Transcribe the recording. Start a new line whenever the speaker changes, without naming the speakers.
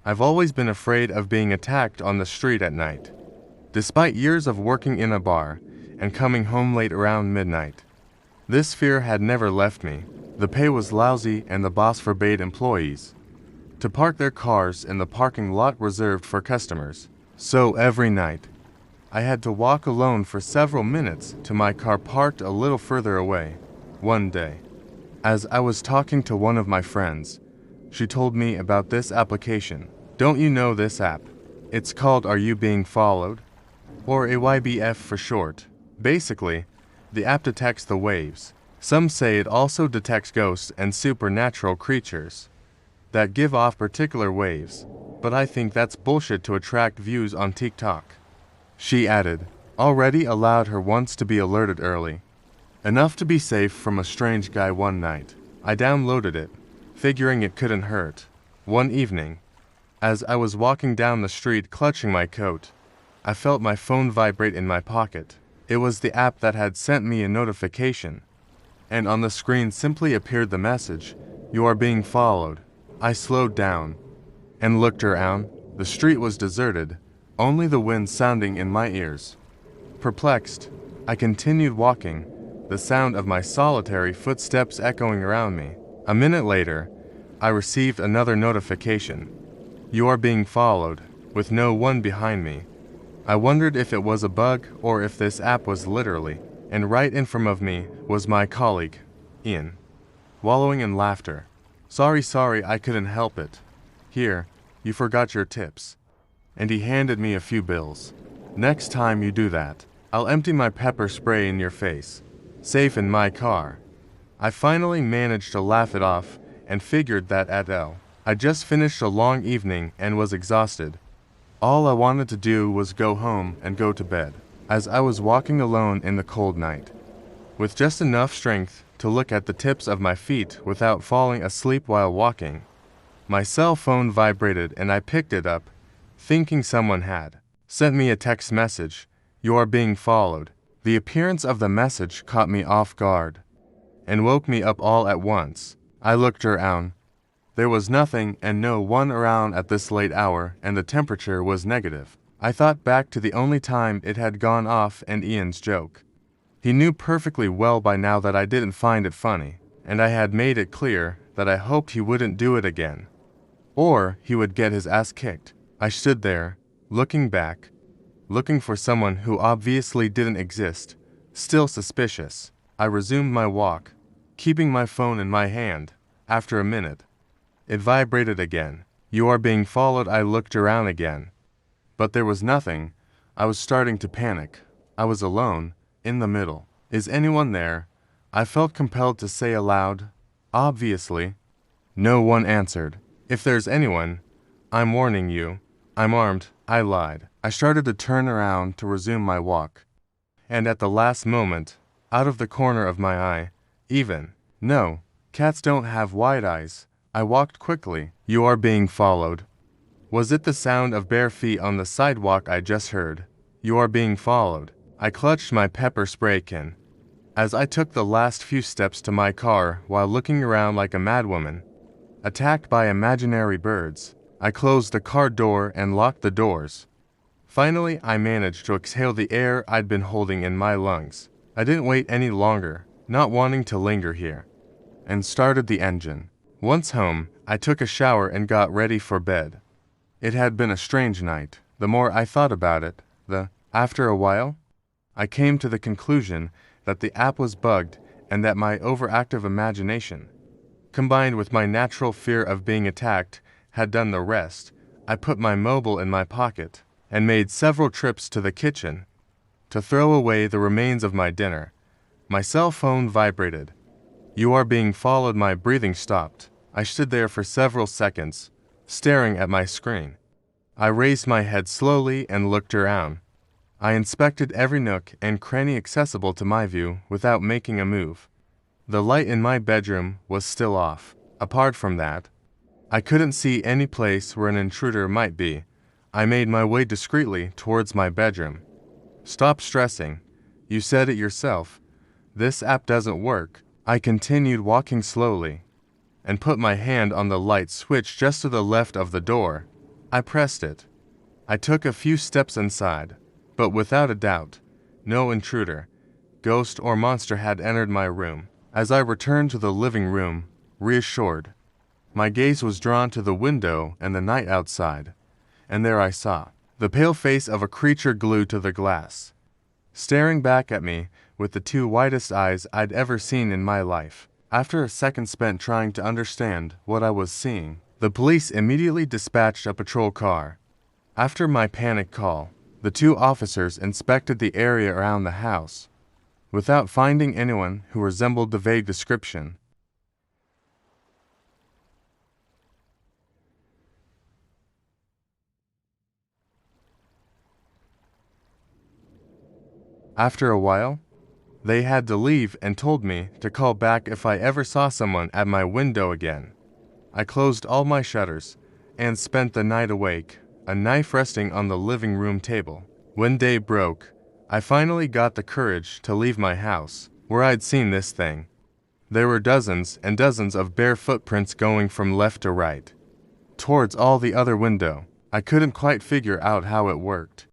I've always been afraid of being attacked on the street at night. Despite years of working in a bar and coming home late around midnight, this fear had never left me. The pay was lousy and the boss forbade employees to park their cars in the parking lot reserved for customers. So every night, I had to walk alone for several minutes to my car parked a little further away. One day, as I was talking to one of my friends, she told me about this application. Don't you know this app? It's called Are You Being Followed? Or AYBF for short. Basically, the app detects the waves. Some say it also detects ghosts and supernatural creatures that give off particular waves, but I think that's bullshit to attract views on TikTok. She added, already allowed her once to be alerted early. Enough to be safe from a strange guy one night. I downloaded it, figuring it couldn't hurt. One evening, as I was walking down the street clutching my coat, I felt my phone vibrate in my pocket. It was the app that had sent me a notification, and on the screen simply appeared the message, "You are being followed." I slowed down and looked around. The street was deserted, only the wind sounding in my ears. Perplexed, I continued walking, the sound of my solitary footsteps echoing around me. A minute later, I received another notification. "You are being followed," with no one behind me. I wondered if it was a bug or if this app was literally, and right in front of me was my colleague, Ian, wallowing in laughter. Sorry, I couldn't help it. Here, you forgot your tips." And he handed me a few bills. "Next time you do that, I'll empty my pepper spray in your face. Safe in my car." I finally managed to laugh it off and figured that I just finished a long evening and was exhausted. All I wanted to do was go home and go to bed. As I was walking alone in the cold night, with just enough strength to look at the tips of my feet without falling asleep while walking, my cell phone vibrated and I picked it up, thinking someone had sent me a text message, "You are being followed." The appearance of the message caught me off guard and woke me up all at once. I looked around. There was nothing and no one around at this late hour, and the temperature was negative. I thought back to the only time it had gone off and Ian's joke. He knew perfectly well by now that I didn't find it funny, and I had made it clear that I hoped he wouldn't do it again, or he would get his ass kicked. I stood there, looking back, looking for someone who obviously didn't exist, still suspicious. I resumed my walk, keeping my phone in my hand. After a minute, it vibrated again. "You are being followed." I looked around again, but there was nothing. I was starting to panic. I was alone, in the middle. "Is anyone there?" I felt compelled to say aloud. Obviously, no one answered. "If there's anyone, I'm warning you. I'm armed." I lied. I started to turn around to resume my walk, and at the last moment, out of the corner of my eye, no, cats don't have wide eyes, I walked quickly. "You are being followed." Was it the sound of bare feet on the sidewalk I just heard? "You are being followed." I clutched my pepper spray can as I took the last few steps to my car while looking around like a madwoman, attacked by imaginary birds. I closed the car door and locked the doors. Finally, I managed to exhale the air I'd been holding in my lungs. I didn't wait any longer, not wanting to linger here, and started the engine. Once home, I took a shower and got ready for bed. It had been a strange night. The more I thought about it, after a while, I came to the conclusion that the app was bugged and that my overactive imagination, combined with my natural fear of being attacked, had done the rest. I put my mobile in my pocket and made several trips to the kitchen to throw away the remains of my dinner. My cell phone vibrated. "You are being followed." My breathing stopped. I stood there for several seconds, staring at my screen. I raised my head slowly and looked around. I inspected every nook and cranny accessible to my view without making a move. The light in my bedroom was still off. Apart from that, I couldn't see any place where an intruder might be. I made my way discreetly towards my bedroom. "Stop stressing. You said it yourself. This app doesn't work." I continued walking slowly and put my hand on the light switch just to the left of the door. I pressed it. I took a few steps inside, but without a doubt, no intruder, ghost or monster had entered my room. As I returned to the living room, reassured, my gaze was drawn to the window and the night outside, and there I saw the pale face of a creature glued to the glass, staring back at me with the two whitest eyes I'd ever seen in my life. After a second spent trying to understand what I was seeing, the police immediately dispatched a patrol car. After my panic call, the two officers inspected the area around the house. Without finding anyone who resembled the vague description, after a while, they had to leave and told me to call back if I ever saw someone at my window again. I closed all my shutters and spent the night awake, a knife resting on the living room table. When day broke, I finally got the courage to leave my house, where I'd seen this thing. There were dozens and dozens of bare footprints going from left to right, towards all the other window. I couldn't quite figure out how it worked.